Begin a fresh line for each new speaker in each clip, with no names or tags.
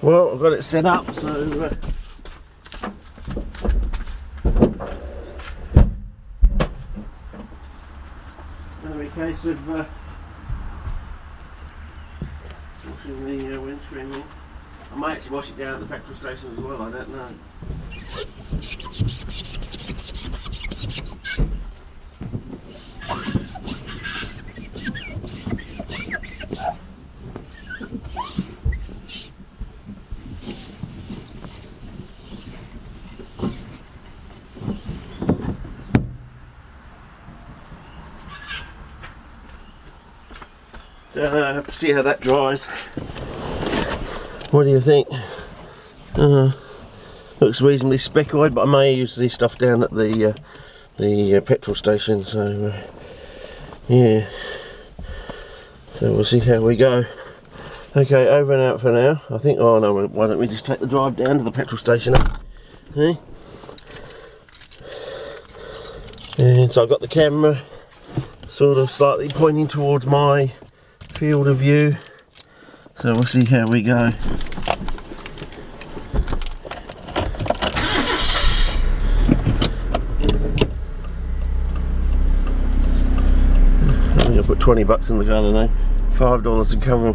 Well, I've got it set up, so it'll be a case of washing the windscreen in. I might actually wash it down at the petrol station as well, I don't know. I have to see how that dries. What do you think? Looks reasonably speckled, but I may use this stuff down at the petrol station. So yeah. So we'll see how we go. Okay, over and out for now. I think. Oh no, why don't we just take the drive down to the petrol station? Okay. And so I've got the camera sort of slightly pointing towards my field of view, so we'll see how we go. I think I put 20 bucks in the gun today. $5 to cover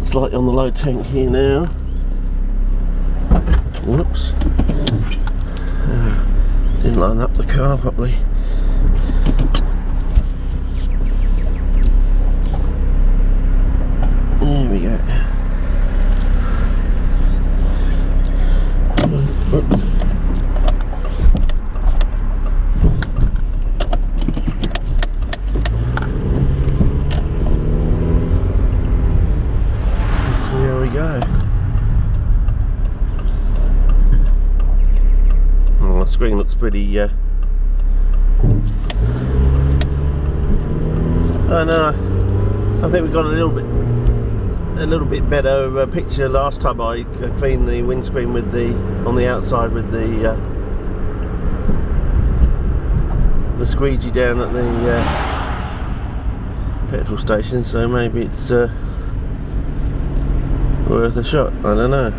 slightly on the low tank here now. Whoops. Didn't line up the car properly. There we go. Oops. So here we go. Oh, the screen looks pretty oh no, I think we got a little bit better picture last time I cleaned the windscreen with on the outside with the squeegee down at the petrol station, so maybe it's worth a shot. I don't know.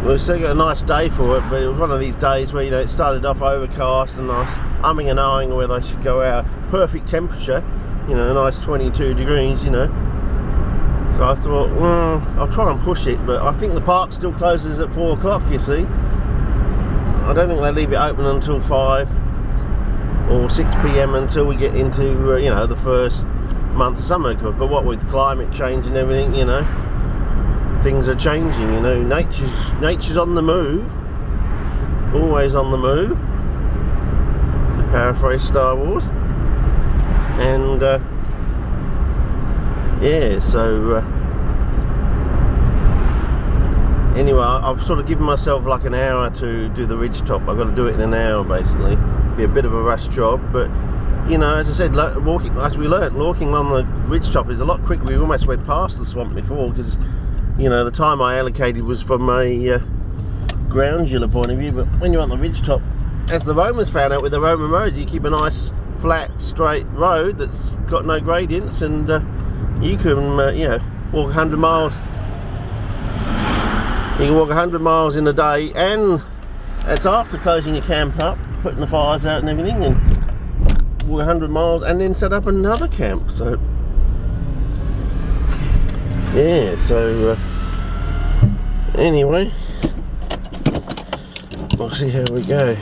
We still got a nice day for it, but it was one of these days where, you know, it started off overcast and I was umming and ahhing whether I should go out. Perfect temperature, you know, a nice 22 degrees, you know. So I thought, I'll try and push it, but I think the park still closes at 4 o'clock, you see. I don't think they leave it open until 5 or 6 PM until we get into, you know, the first month of summer. But what with climate change and everything, you know, things are changing, you know. Nature's on the move, always on the move, to paraphrase Star Wars. And yeah, so anyway, I've sort of given myself like an hour to do the RIDGETOP. I've got to do it in an hour basically. Be a bit of a rush job, but you know, as I said, walking, as we learnt, walking on the RIDGETOP is a lot quicker. We almost went past the swamp before because, you know, the time I allocated was from a groundular point of view, but when you're on the RIDGETOP, as the Romans found out with the Roman roads, you keep a nice flat straight road that's got no gradients, and you can you know, walk 100 miles. You can walk 100 miles in a day, and that's after closing your camp up, putting the fires out and everything, and walk 100 miles and then set up another camp. So yeah, so anyway, we'll see how we go.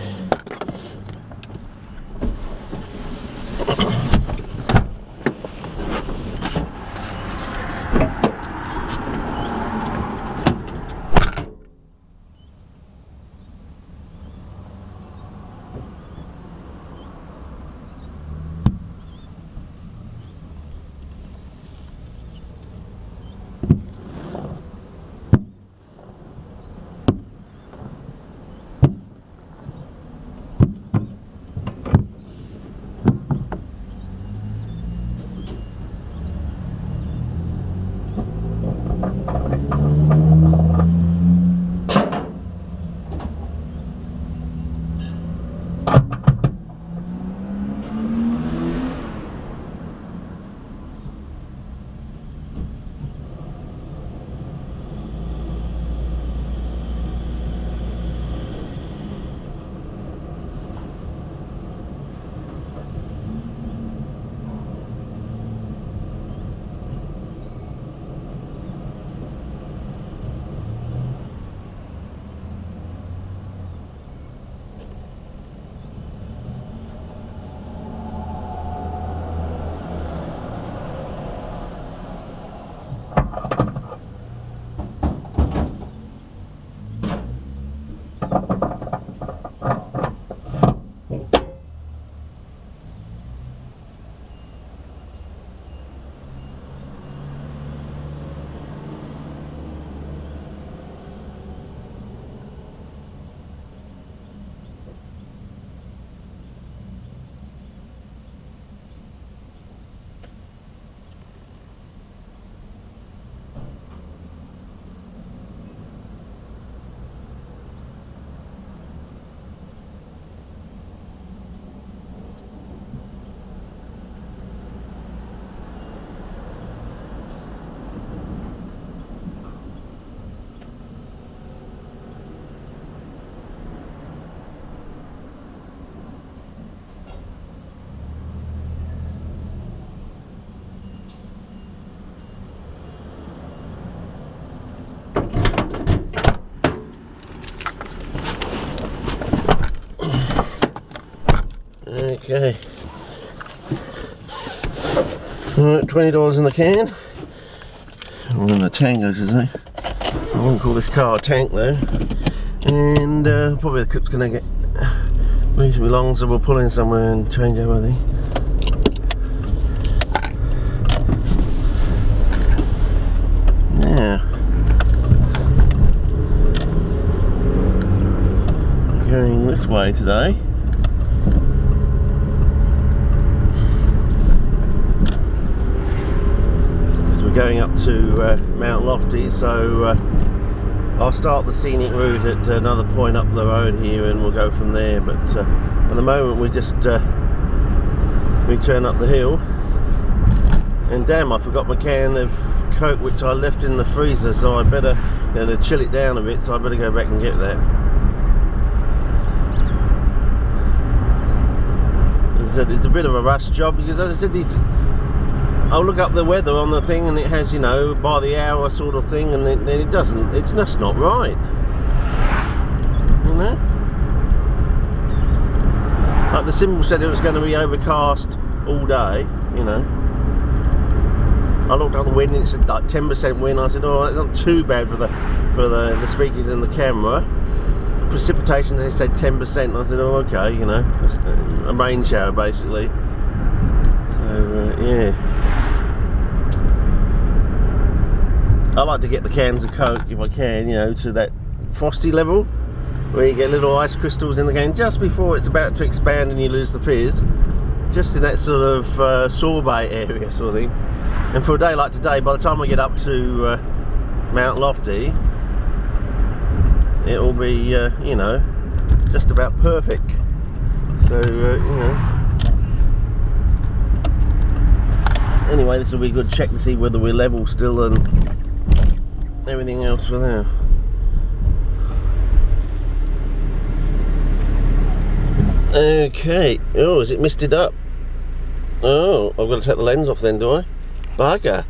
Okay. Alright, $20 in the can. Or in the tank, I should say. I wouldn't call this car a tank though. And probably the clip's going to get reasonably long, so we'll pull in somewhere and change over, I think. Yeah. Going this way today. Going up to Mount Lofty, so I'll start the scenic route at another point up the road here and we'll go from there, but at the moment we just we turn up the hill, and damn, I forgot my can of Coke which I left in the freezer, so I better, you know, to chill it down a bit, so I better go back and get that. As I said, it's a bit of a rush job because, as I said, I'll look up the weather on the thing and it has, you know, by the hour sort of thing, and then it doesn't, it's just not right, you know. Like the symbol said it was going to be overcast all day, you know. I looked at the wind and it said like 10% wind. I said, oh, that's not too bad for the speakers and the camera. Precipitation, they said 10%. I said, oh, okay, you know, it's a rain shower basically. So yeah, I like to get the cans of Coke if I can, you know, to that frosty level where you get little ice crystals in the can just before it's about to expand and you lose the fizz, just in that sort of sorbet area sort of thing. And for a day like today, by the time I get up to Mount Lofty, it will be you know, just about perfect. So you know, anyway, this will be a good check to see whether we're level still and everything else for now. Okay. Oh, is it misted up? Oh, I've got to take the lens off then, do I? Bugger.